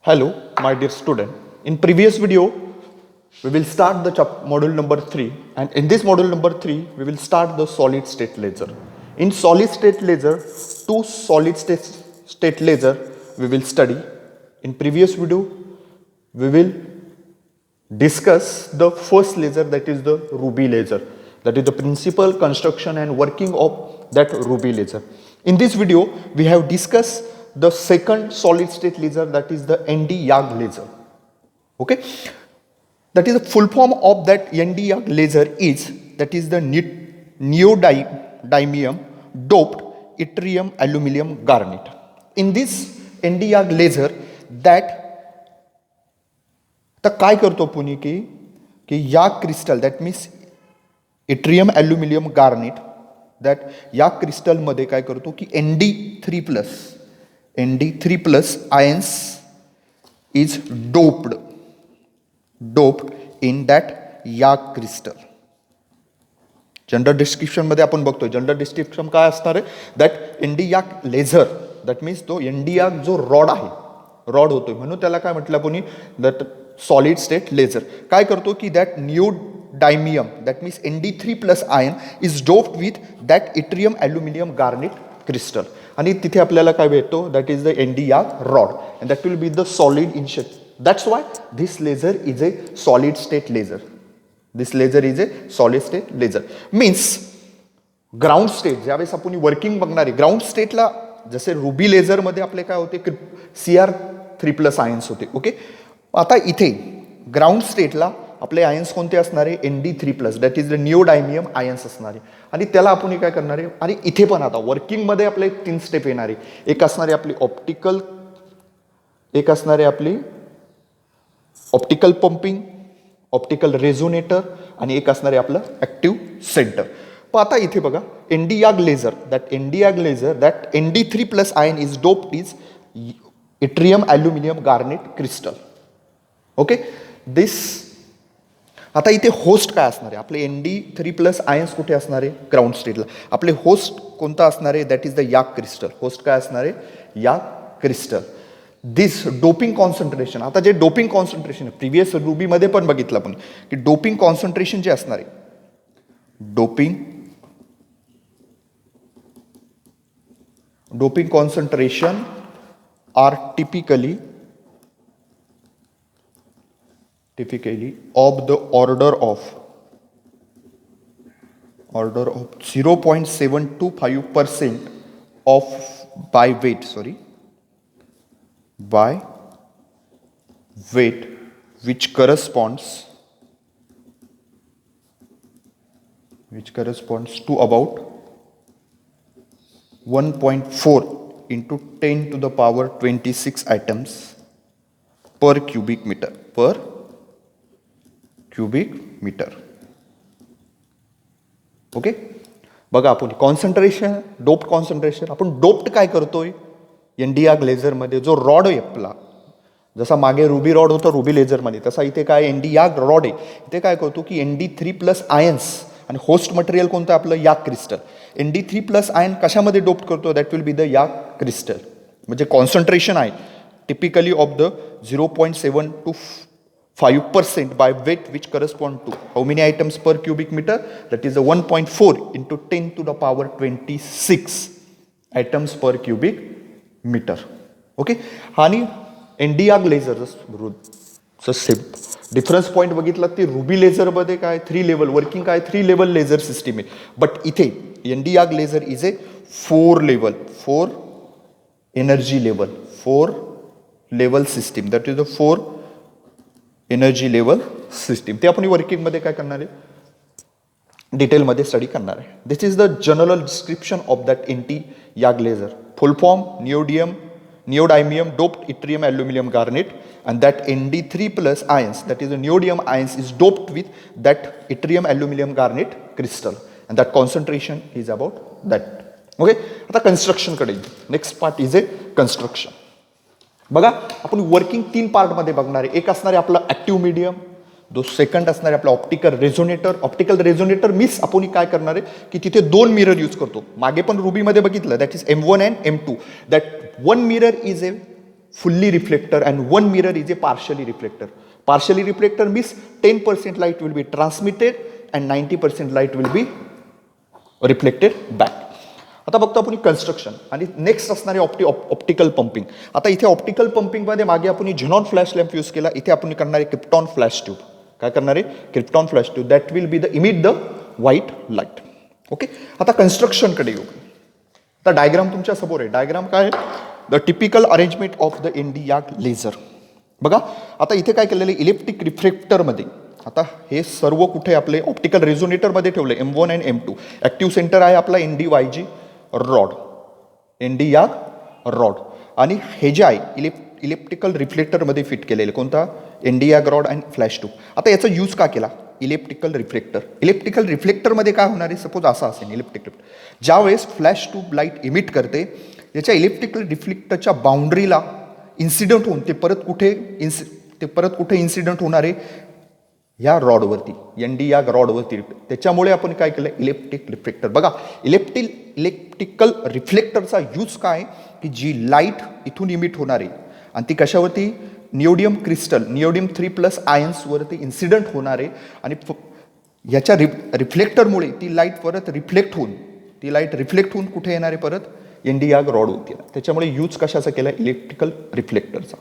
Hello, my dear student. In previous video, we will start the module number 3, and in this module number 3, we will start the solid state laser. In solid state laser, two solid state laser we will study. In previous video, we will discuss the first laser, that is the ruby laser. That is the principal construction and working of that ruby laser. In this video, we have discussed the second solid state laser, that is the ND-YAG laser. Okay, that is the full form of that ND-YAG laser is, that is the neodymium doped yttrium aluminum garnet. In this ND-YAG laser, that तर काय करतो पुणे की या crystal, that means yttrium aluminium garnet, that या क्रिस्टलमध्ये काय करतो की ND3+ ions is doped in that या क्रिस्टल. जनरल डिस्क्रिप्शनमध्ये आपण बघतोय, जनरल डिस्क्रिप्शन काय असणार आहे, that ND-YAG laser, that means तो ND-YAG जो रॉड आहे, रॉड होतोय म्हणून त्याला काय म्हटलं आपण, दॅट सॉलिड स्टेट लेझर. काय करतो की that neodymium, that means ND3+ ion is doped with that yttrium aluminium garnet crystal, आणि तिथे आपल्याला काय भेटतो, that is the ND-YAG rod, and that will be the solid in shape. That's why this laser is a solid state laser. This laser is a solid state laser. Means ground state ज्यावेळेस आपण working बघणार आहे, ground स्टेटला जसे ruby लेझरमध्ये आपले काय होते, Cr3+ ions होते. Okay, आता इथे ग्राउंड स्टेटला आपले आयन्स कोणते असणार आहे, ND3+, that is the neodymium ions असणार आहे, आणि त्याला आपण काय करणार आहे, आणि इथे पण आता वर्किंगमध्ये आपले 3 स्टेप येणार आहे. एक असणार आहे आपली ऑप्टिकल, एक असणार आहे आपली ऑप्टिकल पंपिंग, ऑप्टिकल रेझोनेटर, आणि एक असणार आहे आपलं ॲक्टिव्ह सेंटर. पण आता इथे बघा, ND-YAG laser, that ND3+ ion is doped is yttrium aluminium garnet crystal. Okay, this आता इथे होस्ट काय असणार आहे, आपले ND3+ आयन्स कुठे असणार आहे, ग्राउंड स्टेटला. आपले होस्ट कोणता असणार आहे, that is the YAG crystal. Host काय असणार आहे, YAG crystal. This doping concentration, आता जे डोपिंग कॉन्सन्ट्रेशन आहे, प्रिव्हियस रुबीमध्ये पण बघितलं आपण की डोपिंग कॉन्सन्ट्रेशन जे असणार आहे, doping concentration are typically of the order of 0.725% of by weight, which corresponds to about 1.4 into 10 to the power 26 atoms per cubic meter. Okay, बघा आपण कॉन्सन्ट्रेशन, डोप्ड कॉन्सन्ट्रेशन, आपण डोप्ड काय करतोय ND-YAG लेझरमध्ये, जो rod आहे आपला, जसा मागे रुबी रॉड होता रुबी लेझरमध्ये, तसा इथे काय ND-YAG रॉड आहे. इथे काय करतो की ND3+ आयन्स, आणि होस्ट मटेरियल कोणतं आपलं, YAG क्रिस्टल. ND3+ आयन कशामध्ये डोप्ड करतो, that will be the YAG crystal. म्हणजे कॉन्सन्ट्रेशन आहे typically of the 0.725% by weight, which correspond to how many items per cubic meter, that is a 1.4 into 10 to the power 26 items per cubic meter. Okay, आणि ND-YAG laser same difference point बघितला ते ruby लेझरमध्ये काय 3 level working, काय 3 level laser system आहे. But इथे ND-YAG laser is A 4 energy level system, that is the 4 energy level system. ते आपण वर्किंगमध्ये काय करणार आहे, डिटेलमध्ये स्टडी करणार आहे. This is the general description of that ND-YAG laser. Full form neodymium doped yttrium aluminum garnet, and that ND3+ ions, that is the neodymium ions, is doped with that yttrium aluminum garnet crystal, and that concentration is about that. Okay, आता construction कडे. Next part is a construction. बघा आपण working 3 पार्टमध्ये बघणार आहे. एक असणार आहे आपलं ॲक्टिव्ह मीडियम, जो सेकंड असणार आहे आपला optical resonator. Optical resonator means आपण काय करणार आहे की तिथे 2 मिरर यूज करतो. मागे पण रुबीमध्ये बघितलं, that is M1 and M2. That 1 mirror is A fully reflector and one mirror is a partially reflector. Partially reflector means 10% light will be transmitted and 90% light will be reflected back. आता बघतो आपण construction आणि next असणारे optical pumping. आता इथे optical पंपिंगमध्ये मागे आपण xenon flash lamp use केला, इथे आपण करणारे क्रिप्टॉन फ्लॅश ट्यूब. काय करणारे? Krypton flash tube that will be the emit the white light. Okay, आता कन्स्ट्रक्शनकडे येऊ. आता डायग्राम तुमच्या समोर आहे. डायग्राम काय आहे? The typical arrangement of the NDR laser. बघा आता इथे काय केलेलं आहे, इलेक्ट्रिक रिफ्लेक्टरमध्ये. आता हे सर्व कुठे आपले ऑप्टिकल रेझोनेटरमध्ये ठेवले M1 आणि M2. ॲक्टिव्ह सेंटर आहे आपला NDYG रॉड, NDआर रॉड. आणि हे जे आहे इलेक्ट्रिकल रिफ्लेक्टरमध्ये फिट केलेले कोणता? NDआर रॉड आणि फ्लॅश ट्यूब. आता याचा यूज का केला? Electrical reflector. इलेक्ट्रिकल रिफ्लेक्टरमध्ये काय होणार आहे? सपोज असा असेल इलेक्ट्रिक रिफ्लेक्टर, ज्यावेळेस फ्लॅश ट्यूब लाईट इमिट करते, याच्या इलेक्ट्रिकल रिफ्लेक्टरच्या बाउंड्रीला इन्सिडंट होऊन ते परत कुठे इन्सिडंट होणार आहे? या रॉडवरती, NDआर रॉडवरती. त्याच्यामुळे आपण काय केलं? Electric reflector. बघा इलेक्ट्रिकल रिफ्लेक्टरचा यूज काय? की जी लाईट इथून इमिट होणार आहे आणि ती कशावरती? निओडियम क्रिस्टल, निओडियम 3+ आयन्सवरती इन्सिडंट होणार आहे आणि याच्या रिफ्लेक्टरमुळे ती लाईट परत रिफ्लेक्ट होऊन कुठे येणार आहे? परत NDआर रॉडवरती. त्याच्यामुळे यूज कशाचा केला? इलेक्ट्रिकल रिफ्लेक्टरचा.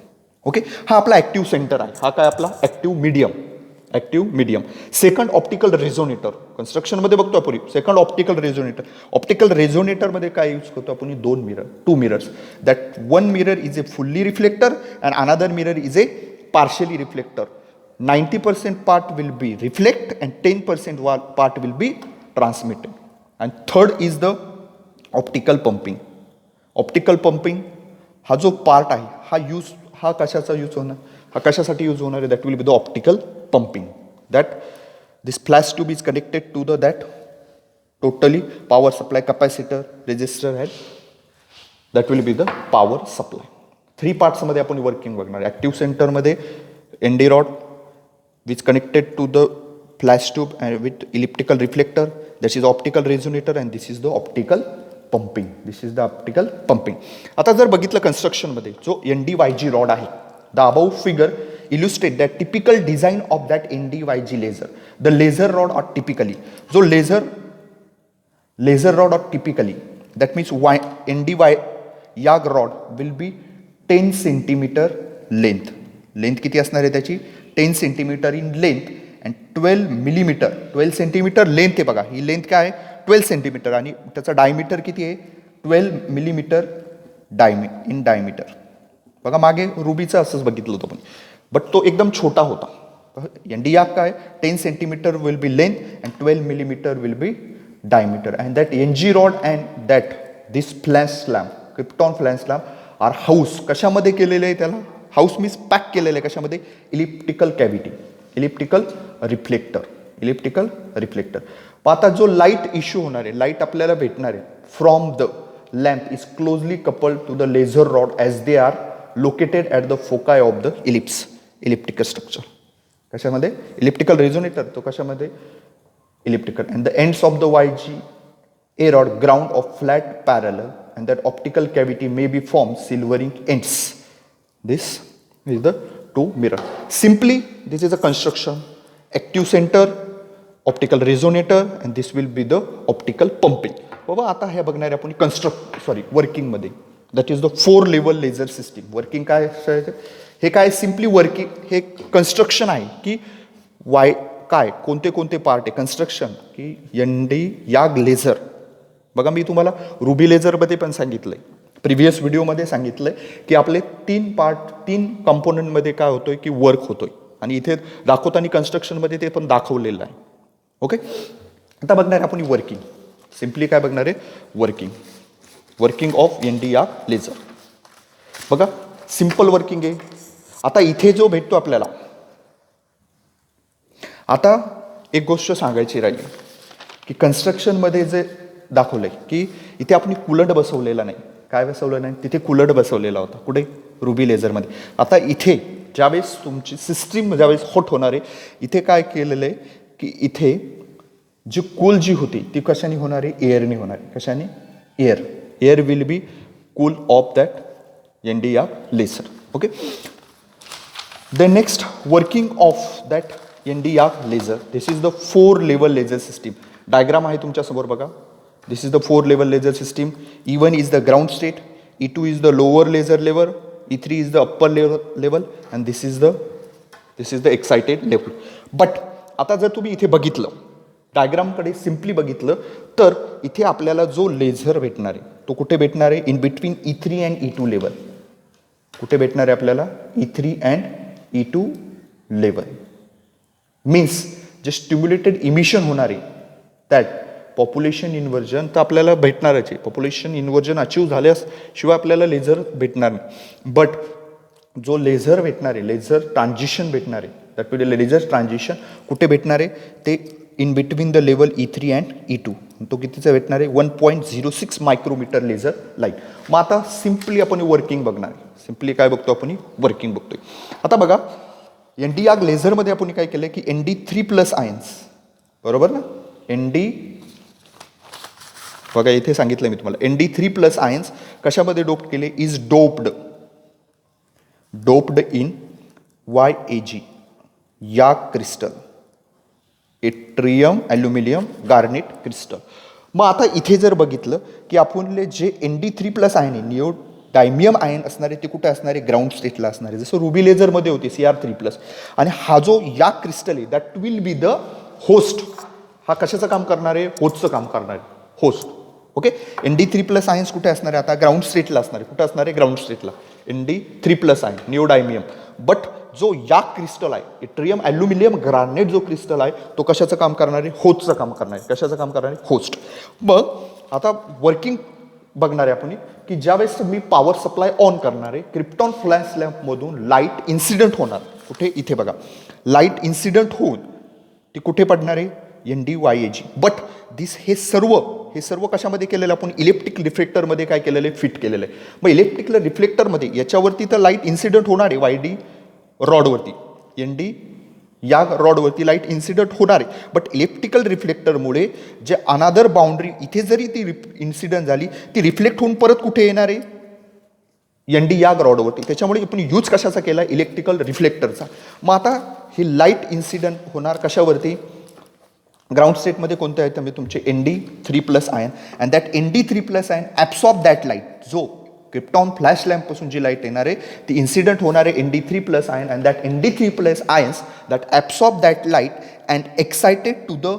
ओके, हा आपला ॲक्टिव्ह सेंटर आहे. हा काय आपला? Active medium. Second optical resonator. कन्स्ट्रक्शनमध्ये बघतो आपण सेकंड ऑप्टिकल रेझोनेटर. ऑप्टिकल रेझोनेटरमध्ये काय यूज करतो आपण? Two mirrors. That one mirror is a fully reflector and another mirror is a partially reflector. 90% part will be reflect and 10% part will be transmitted. And third is the optical pumping. Optical pumping हा जो part आहे हा कशाचा use होणार? हा कशासाठी use होणार आहे? That will be the optical pumping. That this flash tube is connected to that totally power supply capacitor, resistor head. That will be the power supply. 3 parts मध्ये आपण वर्किंग बघणार. ॲक्टिव्ह सेंटरमध्ये ND rod which connected to the flash tube and with elliptical reflector. This is optical resonator and this is the optical pumping. आता जर बघितलं कन्स्ट्रक्शनमध्ये जो NDYG rod आहे, the above figure illustrate that typical design of that NDYG laser. The laser rod are typically, so laser rod are typically, that means NDYG rod will be 10 centimeter length. Length किती असणार आहे त्याची? 10 centimeter in length and 12 centimeter length आहे. बघा ही length काय आहे? 12 centimeter आणि त्याचा डायमीटर किती आहे? 12 millimeter in diameter. बघा मागे रुबीचं असंच बघितलं होतं आपण, बट तो एकदम छोटा होता. NDआर काय? 10 centimeter will be length and 12 millimeter will be diameter. And that NG rod and that this flash lamp, krypton flash lamp are housed कशामध्ये केलेले आहे? त्याला हाऊस मीन्स पॅक केलेलं आहे. कशामध्ये? Elliptical cavity, elliptical reflector. आता जो लाईट इश्यू होणार आहे, लाईट आपल्याला भेटणार आहे from the lamp is closely coupled to the laser rod as they are located at the foci of the elliptical structure. कशामध्ये? Elliptical resonator. तो कशामध्ये? Elliptical. and the ends of the YG rod ground of flat parallel and that optical cavity may be formed silvering ends. This is the two mirror. Simply this is a construction. Active center, optical resonator and this will be the optical pumping. बाबा आता हे बघणार आपण working मध्ये. That is the 4 level laser system. Working काय? हे काय? Simply working हे कन्स्ट्रक्शन आहे की काय कोणते पार्ट आहे कन्स्ट्रक्शन की NDआर लेझर. बघा मी तुम्हाला रुबी लेझरमध्ये पण सांगितलंय, प्रिव्हियस व्हिडिओमध्ये सांगितलंय की आपले 3 कंपोनंटमध्ये काय होतोय की वर्क होतोय आणि इथे दाखवताना कन्स्ट्रक्शनमध्ये ते पण दाखवलेलं आहे. ओके, आता बघणार आपण वर्किंग. सिम्पली काय बघणार आहे? वर्किंग ऑफ NDआर लेझर. बघा सिंपल वर्किंग आहे. आता इथे जो भेटतो आपल्याला, आता एक गोष्ट सांगायची राहिली की कन्स्ट्रक्शनमध्ये जे दाखवलंय की इथे आपण कूलंट बसवलेला नाही. काय बसवलं नाही? तिथे कूलंट बसवलेला होता. कुठे? रुबी लेझरमध्ये. आता इथे ज्यावेळेस तुमची सिस्टीम ज्यावेळेस हॉट होणार आहे, इथे काय केलेलं आहे की इथे जी कूल जी होती ती कशाने होणार आहे? एअरने होणार आहे. कशाने? Air will be cool off that NDआर laser. Okay. The next working of that Nd:YAG laser. This is the 4-level laser system. Diagram आहे तुमच्या समोर बघा. This is the 4-level laser system. E1 is the ground state, E2 is the lower laser level, E3 is the upper level, and this is the excited level. But आता जर तुम्ही इथे बघितलं, डायग्रामकडे simply बघितलं तर इथे आपल्याला जो लेझर भेटणार आहे तो कुठे भेटणार आहे? In between E3 and E2 level. कुठे भेटणार आहे आपल्याला? E3 and E2 level. Means जे स्टिम्युलेटेड इमिशन होणार आहे दॅट पॉप्युलेशन इन्व्हर्जन तर आपल्याला भेटणारच आहे. पॉप्युलेशन इन्व्हर्जन अचीव झाल्यास शिवाय आपल्याला लेझर भेटणार नाही. बट जो लेझर भेटणार आहे, लेझर ट्रान्झिशन भेटणार आहे, दॅट विल लेझर ट्रान्झिशन कुठे भेटणार आहे? ते in between the level E3 and E2. तो कितीचा भेटणार आहे? 1.06 मायक्रोमीटर लेझर लाईट. मग आता सिम्पली आपण वर्किंग बघणार आहे. सिम्पली काय बघतो आपण? वर्किंग बघतोय. आता बघा Nd:YAG लेझरमध्ये आपण काय केलं की Nd3+ आयन्स, बरोबर ना? बघा इथे सांगितलं मी तुम्हाला Nd3+ आयन्स कशामध्ये डोप केले? इज डोप्ड इन YAG याग crystal, atrium aluminium garnet crystal. मग आता इथे जर बघितलं की आपले जे Nd3+ आयन आहे, निओ डायमियम आयन असणारे ते कुठे असणारे? ग्राउंड स्टेटला असणारे. जसं रुबी लेझरमध्ये होते Cr3+. आणि हा जो याग क्रिस्टल आहे that will be the host. हा कशाचं काम करणार आहे? होस्टचं काम करणार आहे. होस्ट. ओके. Nd3+ आयन्स कुठे असणार आहे? आता ग्राउंड स्टेटला असणार आहे. कुठे असणार आहे? ग्राउंड स्टेटला. Nd3+ ion neodymium. बट जो याग क्रिस्टल आहे, एट्रियम ॲल्युमिनियम ग्रानेट जो क्रिस्टल आहे तो कशाचं काम करणार आहे? होस्टचं काम करणार आहे. कशाचं काम करणार आहे? होस्ट. मग आता वर्किंग बघणार आहे आपण की ज्यावेळेस मी पॉवर सप्लाय ऑन करणार आहे, क्रिप्टॉन फ्लॅश लॅम्पमधून लाईट इन्सिडेंट होणार. कुठे? इथे बघा. लाईट इन्सिडेंट होऊन ती कुठे पडणार आहे? Nd:YAG. बट हे सर्व कशामध्ये केलेलं? आपण इलेक्ट्रिक रिफ्लेक्टरमध्ये काय केलेलं आहे? फिट केलेलं आहे. मग इलेक्ट्रिकल रिफ्लेक्टरमध्ये याच्यावरती तर लाईट इन्सिडेंट होणार आहे YD रॉडवरती, Nd:YAG रॉडवरती लाईट इन्सिडेंट होणार आहे. बट इलेक्ट्रिकल रिफ्लेक्टरमुळे जे अनादर बाउंड्री इथे जरी ती इन्सिडेंट झाली ती रिफ्लेक्ट होऊन परत कुठे येणार आहे? Nd:YAG रॉडवरती. त्याच्यामुळे आपण यूज कशाचा केला? इलेक्ट्रिकल रिफ्लेक्टरचा. मग आता ही लाईट इन्सिडेंट होणार कशावरती? ग्राउंड स्टेटमध्ये कोणते आहेत? म्हणजे तुमचे Nd3+ ion. And that Nd3+ ion absorb that light. जो क्रिप्टॉन फ्लॅश लॅम्पपासून जी लाईट येणार आहे ती इन्सिडेंट होणार आहे Nd3+ ion. And that Nd3+ ions that absorb that light and excited to the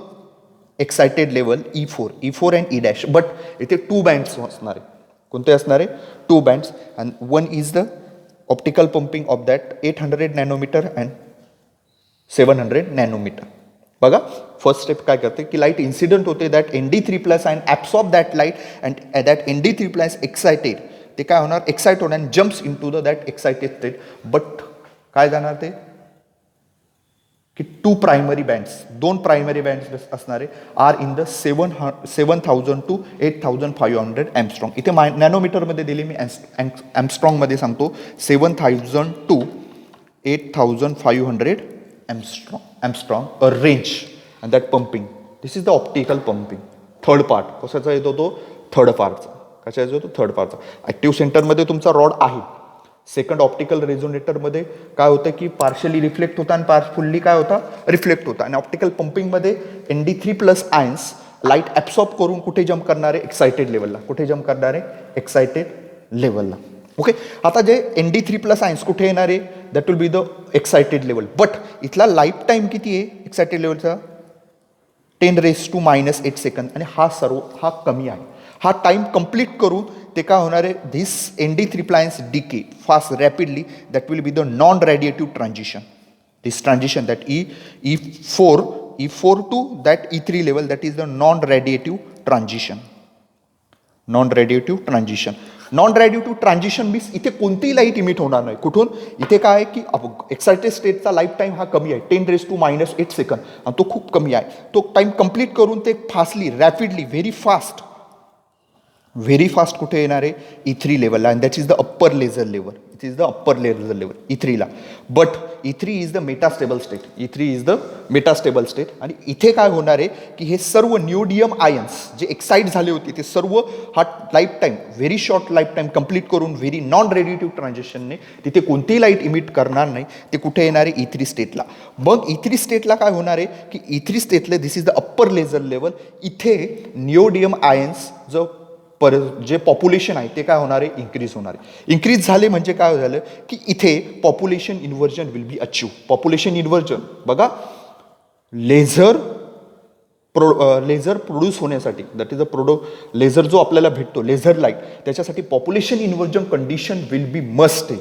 excited level E4 and E'. But इथे 2 bands असणार आहे. कोणते असणार आहे? 2 bands. And one is the optical pumping of that 800 nanometer and 700 nanometer. बघा first step काय करते की लाईट इन्सिडेंट होते. That Nd3+ ion absorb that light and that Nd3+ excited. ते काय होणार? एक्साइट होणार and jumps into the that excited state. But काय जाणार ते की 2 प्रायमरी बँड्स, 2 प्रायमरी बँड्स असणारे are in the 7,000 to 8,500 angstrom. इथे नॅनोमीटरमध्ये दिली मी, एम्स्ट्रॉंगमध्ये सांगतो 7,000 to 8,500 angstrom a range. And that pumping, this is the optical pumping. Third part कशाचा येतो? तो थर्ड पार्टचा. कशाचा येतो? थर्ड पार्टचा. ॲक्टिव्ह सेंटरमध्ये तुमचा रॉड आहे. सेकंड ऑप्टिकल रेझोनेटरमध्ये काय होतं की पार्शली रिफ्लेक्ट होता आणि पार्शफुल्ली काय होता? रिफ्लेक्ट होता. आणि ऑप्टिकल पंपिंगमध्ये Nd3+ आयन्स लाईट ॲब्सॉर्ब करून कुठे जम्प करणार आहे? एक्सायटेड लेवलला. कुठे जम्प करणार आहे? एक्सायटेड लेवलला. ओके. आता जे Nd3+ आयन्स कुठे येणार आहे? That will be the excited level. But इथला लाईफ टाईम किती आहे एक्सायटेड लेवलचा? 10⁻⁻8 सेकंद. आणि हा कमी आहे. हा टाइम कंप्लीट करून ते काय होणार आहे? This Nd3+ ions decay fast rapidly. That will be the non radiative transition. This transition that E4 to that E3 level, that is the non radiative transition. Non radiative transition. Non radiative transition means इथे कोणतीही light emit होणार नाही. कुठून? इथे काय आहे की excited स्टेटचा life time हा कमी आहे, 10⁻⁻8 सेकंद. आणि तो खूप कमी आहे. तो टाईम कंप्लीट करून ते fastly, rapidly, very fast very fast कुठे येणार आहे E3 लेवलला, and that is the upper laser level. It is the upper laser level E3ला. But E3 is the metastable state. E3 is the metastable state. आणि इथे काय होणार आहे की हे सर्व निओडियम आयन्स जे एक्साइट झाले होते ते सर्व हा life time, very short life time complete करून व्हेरी नॉन रेडिएटिव्ह ट्रान्झिशनने तिथे कोणतीही लाईट इमिट करणार नाही. ते कुठे येणार आहे E3 स्टेटला. मग E3 स्टेटला काय होणार आहे की E3 स्टेटला this is the upper laser level. इथे निओडियम आयन्स जो जे पॉप्युलेशन आहे ते काय होणार आहे इन्क्रीज होणार आहे. इन्क्रीज झाले म्हणजे काय झालं की इथे population inversion will be achieve. Population inversion बघा, लेझर प्रोड्यूस होण्यासाठी, दॅट इज अ लेझर जो आपल्याला भेटतो लेझर लाईट, त्याच्यासाठी population inversion condition will be must आहे.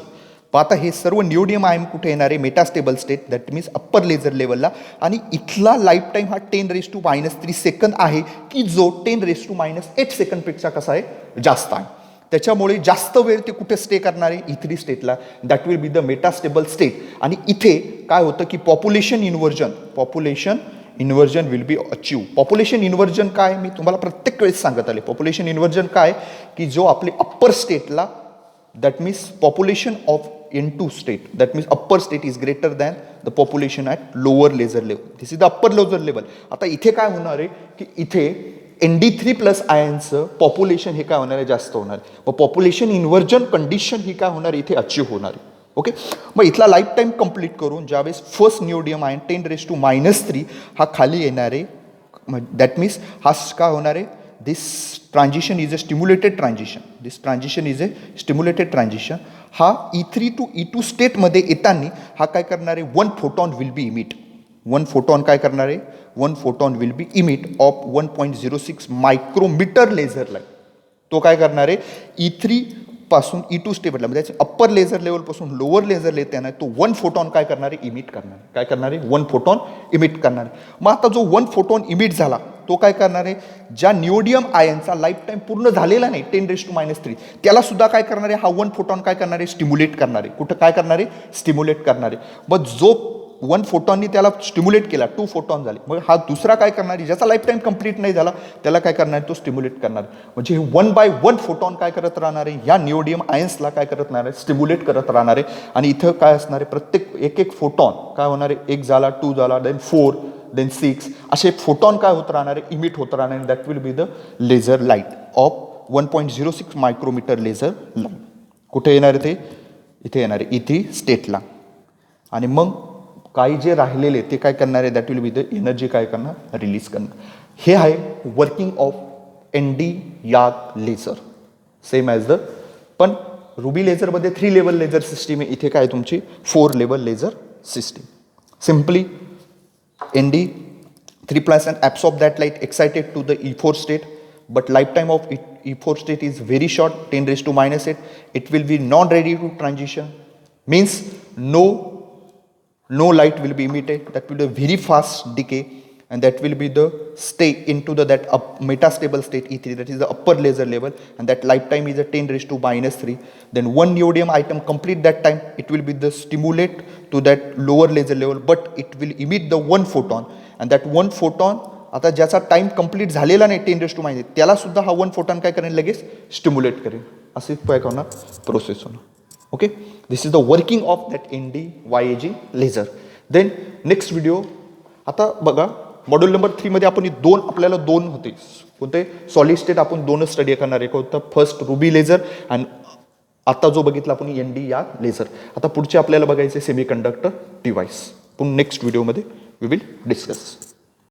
पण आता हे सर्व निओडियम आयन कुठे येणार आहे metastable state, that means upper laser लेवलला. आणि इथला लाईफ टाईम हा 10⁻³ सेकंद आहे की जो 10⁻⁸ सेकंडपेक्षा कसा आहे जास्त आहे. त्याच्यामुळे जास्त वेळ ते कुठे स्टे करणार आहे E3 स्टेटला, that will be the metastable state. आणि इथे काय होतं की population inversion will be achieve. Population inversion काय मी तुम्हाला प्रत्येक वेळेस सांगत आले. पॉप्युलेशन इन्व्हर्जन काय की जो आपले अप्पर स्टेटला, that means population of N2 state, that means upper state is greater than the population at lower laser level. This is the upper laser level. आता इथे काय होणार आहे की इथे ND3+ आयन्सचं पॉप्युलेशन हे काय होणार आहे जास्त होणार आहे. मग पॉप्युलेशन इन्व्हर्जन कंडिशन ही काय होणार इथे अचीव होणार आहे. ओके, मग इथला लाईफ टाईम कंप्लीट करून ज्यावेळेस फर्स्ट निओडियम आयन 10⁻³ हा खाली येणार आहे, दॅट मीन्स हा काय होणार आहे, this transition is a stimulated transition. This transition is a stimulated transition. हा E3 to E2 स्टेटमध्ये येताना हा काय करणार आहे, 1 photon will be emit. 1 photon काय करणार आहे, 1 photon will be emit of 1.06 micrometer laser light. तो काय करणार आहे E3 पासून E2 स्टेटला, म्हणजे अप्पर लेझर लेवलपासून लोअर लेझर येताना तो 1 फोटॉन काय करणार आहे इमिट करणार आहे. काय करणार आहे 1 फोटॉन इमिट करणार आहे. मग आता जो 1 फोटॉन इमिट झाला तो काय करणार आहे, ज्या निओडियम आयनचा लाईफ टाईम पूर्ण झालेला नाही 10⁻³ त्याला सुद्धा काय करणार आहे, हा 1 फोटॉन काय करणार आहे स्टिम्युलेट करणार आहे. कुठं काय करणार आहे स्टिम्युलेट करणार आहे. मग जो 1 फोटॉननी त्याला स्टिम्युलेट केला 2 फोटॉन झाले. मग हा दुसरा काय करणार आहे, ज्याचा लाईफ टाईम कंप्लीट नाही झाला त्याला काय करणार आहे तो स्टिम्युलेट करणार. म्हणजे हे 1 by 1 फोटॉन काय करत राहणार आहे, ह्या निओडियम आयन्सला काय करत राहणार आहे स्टिम्युलेट करत राहणार आहे. आणि इथं काय असणार आहे, प्रत्येक एक फोटॉन काय होणार आहे, 1 झाला, 2 झाला, देन 4, देन 6 असे फोटॉन काय होत राहणार आहे इमिट होत राहणार आहे. That will be the laser light of 1.06 micrometer laser light. कुठे येणार आहे ते, इथे येणार आहे E3 स्टेटला. आणि मग काही जे राहिलेले ते काय करणार आहे, that will be the energy काय करणार रिलीज करणार. हे आहे working of ND yak laser, same as the. पण रुबी लेझरमध्ये 3 लेवल लेझर सिस्टीम आहे, इथे काय तुमची 4 level laser system. Simply ND3+ and absorb that light excited to the E4 state, but lifetime of E4 state is very short, 10⁻⁸. It will be non-radiative transition, means no light will be emitted. That will be a very fast decay, and that will be the stay into that metastable state E3, that is the upper laser level, and that lifetime is a 10⁻⁻3. Then 1 neodymium item complete that time, it will be the stimulate to that lower laser level, but it will emit the 1 photon, and that 1 photon आता ज्याचा time complete झालेला नाही 10⁻⁻, त्याला सुद्धा हा 1 photon काय करेल लगेच स्टिम्युलेट करेल. असे काय होणार प्रोसेस होणार. Okay, this is the working of that ND YAG laser. Then next video आता बघा, मॉड्यूल नंबर 3 मध्ये आपण आपल्याला 2 होते. कोणते सॉलिड स्टेट आपण 2च स्टडी करणार आहे. कोणतं फर्स्ट रुबी लेझर आणि आता जो बघितला आपण ND या लेझर. आता पुढचे आपल्याला बघायचे सेमीकंडक्टर डिव्हाइस. पण नेक्स्ट व्हिडिओमध्ये वी विल डिस्कस.